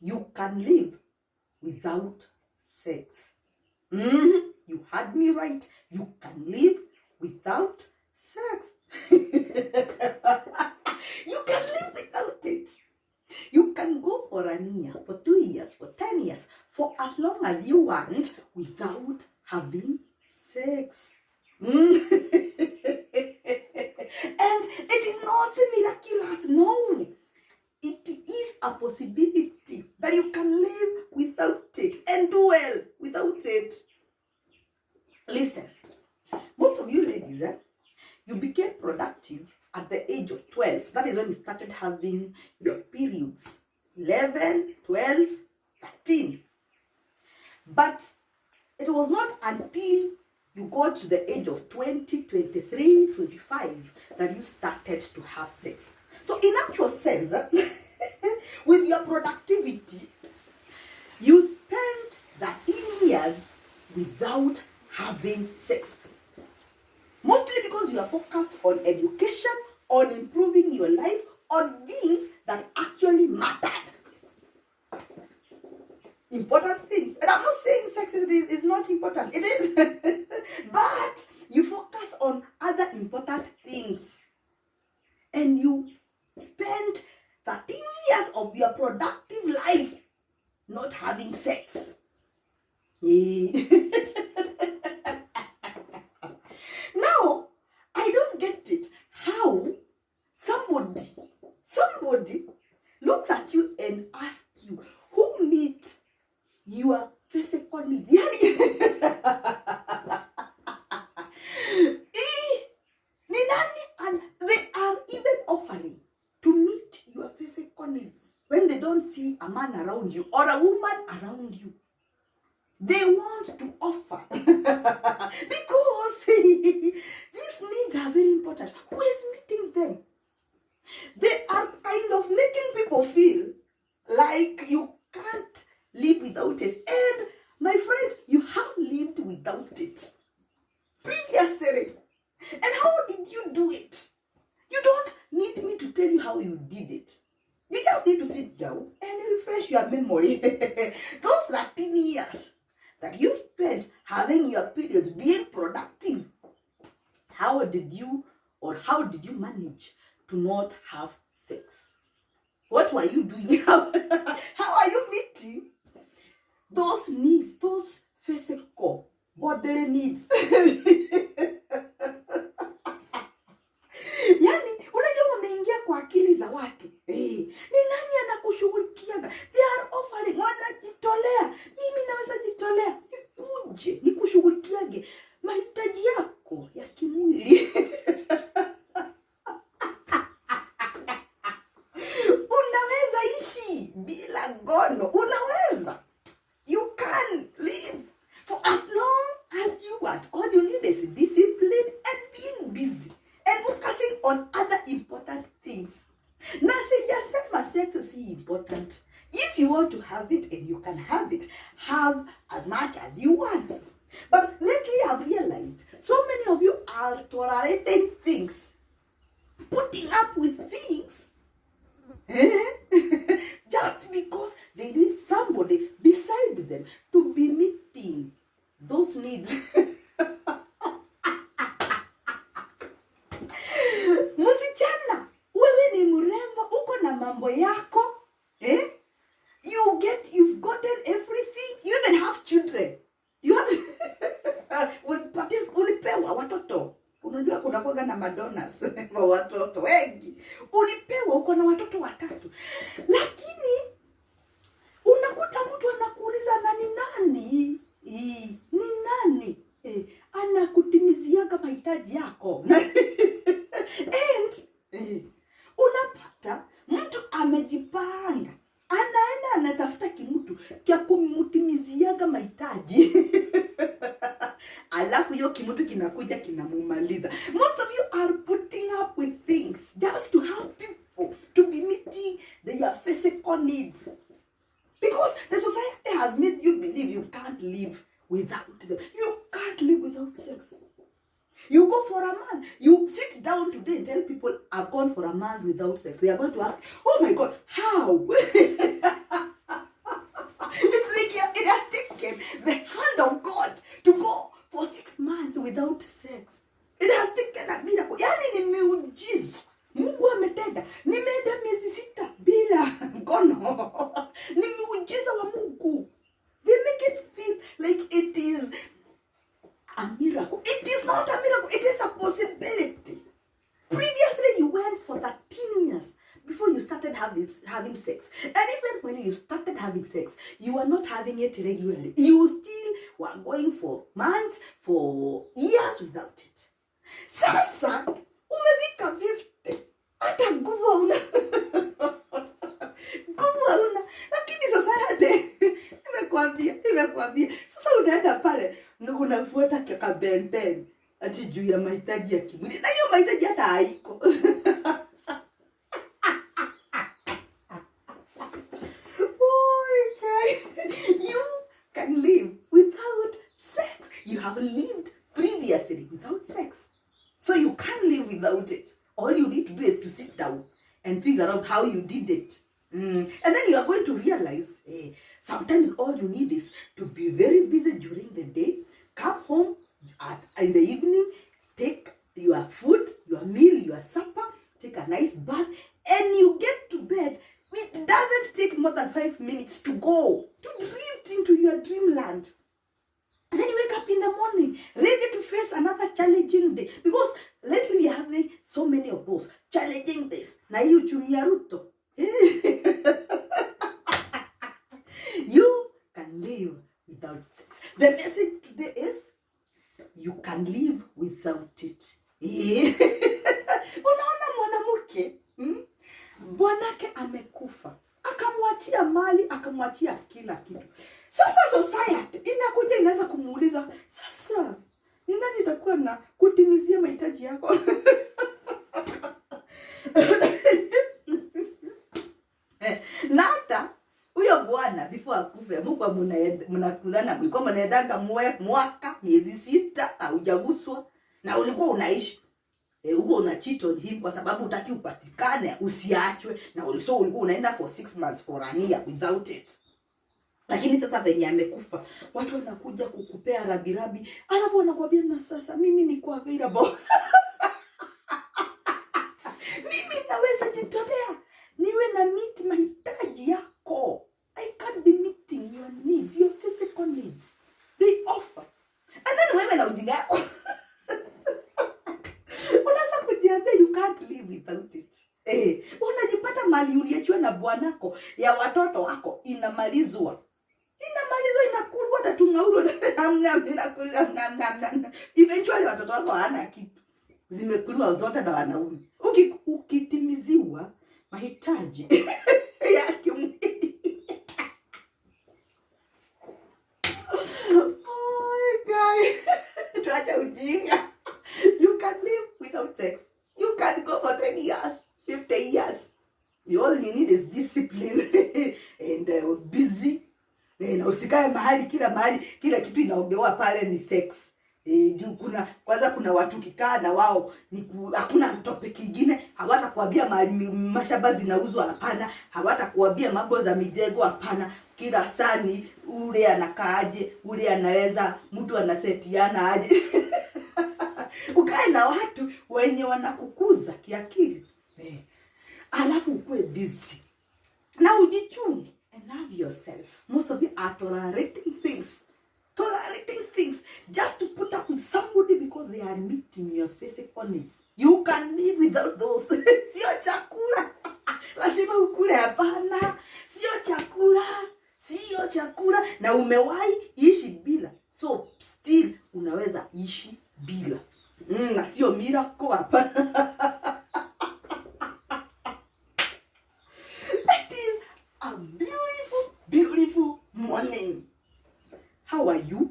You can live without sex. You heard me right. You can live without sex. You can live without it. You can go for a year, for 2 years, for 10 years, for as long as you want without having sex. And it is not miraculous, no. It is a possibility that you can live without it and do well without it. Listen, most of you ladies, you became productive at the age of 12. That is when you started having your periods. 11, 12, 13. But it was not until you got to the age of 20, 23, 25 that you started to have sex. So in actual sense, with your productivity, you spent 13 years without having sex. Mostly because you are focused on education, on improving your life, on things that actually mattered. Important things. And I'm not saying sex is not important. It is. But you focus on other important things. And you spend 13 years of your productive life not having sex. Now, I don't get it. How somebody looks at you and asks you, who meet your physical needs? And they are even offering to meet your physical needs when they don't see a man around you or a woman around you. They want to offer because these needs are very important. Who is meeting them? They are kind of making people feel like you can't live without it. And my friends, you have lived without it previously. And how did you do it? You don't need me to tell you how you did it. You just need to sit down and refresh your memory. Those 13 years that you spent having your periods, being productive, how did you manage to not have sex? What were you doing? How are you meeting those needs, those physical bodily needs? Yani, unajua wameingia kwa akili za watu. Ni nani anakushughulikiaga? They are offering, wanajitolea. Mimi naweza jitolea. Uje, nikushughulikiage mahitaji yako ya kimwili. Unaweza ishi bila gono. Unaweza. You can live for as long as you want. All you need is discipline and being busy and focusing on other important things. Na sijasema sex si important. If you want to have it and you can have it, have as much as you want. But lately I've realized so many of you are tolerating things, putting up with things, just because they need somebody beside them to be meeting those needs. Msichana, wewe ni mrembo, uko na mambo yako, you've gotten everything. You even have children. You have ulipewa watoto. Unajua kuna kuwaga na madonnas wa watoto wengi. Ulipewa, uko na watoto 3. Lakini unakuta mtu anakuuliza nani? Ni nani? Anakutimiziaga mahitaji yako. And unapata mtu amejipanga, anaenda anatafuta kimutu kia kumutimiziaga mahitaji. Alafu hiyo kimutu kinakuja kinamumaliza. Most of you are putting up with things just to help people to be meeting their physical needs. Because the society has made you believe you can't live without them. You can't live without sex. You go for a man. You sit down today and tell people, I've gone for a man without sex. They are going to ask, oh my God, how? wow. It's like it has taken the hand of God to go for 6 months without sex. It has taken a miracle. Yani ni miujiza. Mungu ametenda. Nimeenda miezi 6 bila ngono. Ni miujiza wa Mungu. They make it feel like it is a miracle. It is not a miracle. It is a possibility. Previously, you went for 13 years before you started having sex. And even when you started having sex, you were not having it regularly. You still were going for months, for years without it. Sasa, umefika 50. Hata nguvu hauna. Nguvu hauna. Lakini society, nimekuambia. Sasa unaenda pale, unafuata kaka Ben ati juu ya mahitaji ya kimwili. Na hiyo mahitaji hata haiko. You can live without sex. You have lived previously without sex. So you can't live without it. All you need to do is to sit down and figure out how you did it. And then you are going to realize, sometimes all you need is to be very busy during the day, come home in the evening, take your food, your meal, your supper, take a nice bath, and you get to bed. It doesn't take more than 5 minutes to go, to drift into your dreamland. And then you wake up in the morning, ready to face another challenging day. Because lately we are having so many of those challenging days. Na hii uchumi ya Ruto. You can live without sex. The message today is, you can live without it. Unaona mwanamke, bwanake amekufa, akamwachia mali, akamwachia kila kitu. Sasa society inakuja inaweza kumuuliza, sasa ni nani itakuwa na kutimizia mahitaji yako? Na hata huyo bwana before akufe, Mungu mnakulana, mlikuwa mnaendanga mwaka miezi 6 haujaguswa na ulikuwa unaishi. Uko una cheat on him kwa sababu utaki upatikane, usiachwe, na ulikuwa unaenda for 6 months, for a year without it. Lakini sasa venye amekufa, watu wanakuja kukupea rabirabi, alafu wanakuambia na sasa mimi niko available. Mimi naweza jitolea niwe na meet mahitaji yako. I can't be meeting your needs, your physical needs. They offer. And then wewe na ujinga yako. Unaweza kujiambia you can't live without it. Unajipata mali uliachiwa na bwanako ya watoto wako inamalizwa. Inakulwa tatungauro eventually watoto wako hawana kitu. Zimekulwa zote na wanaume. Ukitimiziwa mahitaji ya kimwili. Oh guy. Tuacha ujinga. You can live without sex. You can go for 10 years, 50 years. All you need is discipline and busy. Na usikae kila kitu inaongewa pale ni sex. Kuna watu kikaa na wao hakuna topic kingine, hawatakuambia mali mashamba zinauzwa, hapana, hawatakuambia mambo za mijego, hapana. Kila sani ule anakaaje, ule anaweza mtu anasetiana aje. Ukae na watu wenye wanakukuza kiakili. Alafu ukue busy. Na ujichunge and love yourself. Most of you are tolerating things just to put up with somebody because they are meeting your physical needs. You can live without those. Sio chakula. Lazima ukule, hapana. Sio chakula. Na umewahi ishi bila. So still unaweza ishi bila. Na sio miracle, hapana. It is a beautiful, beautiful morning. How are you?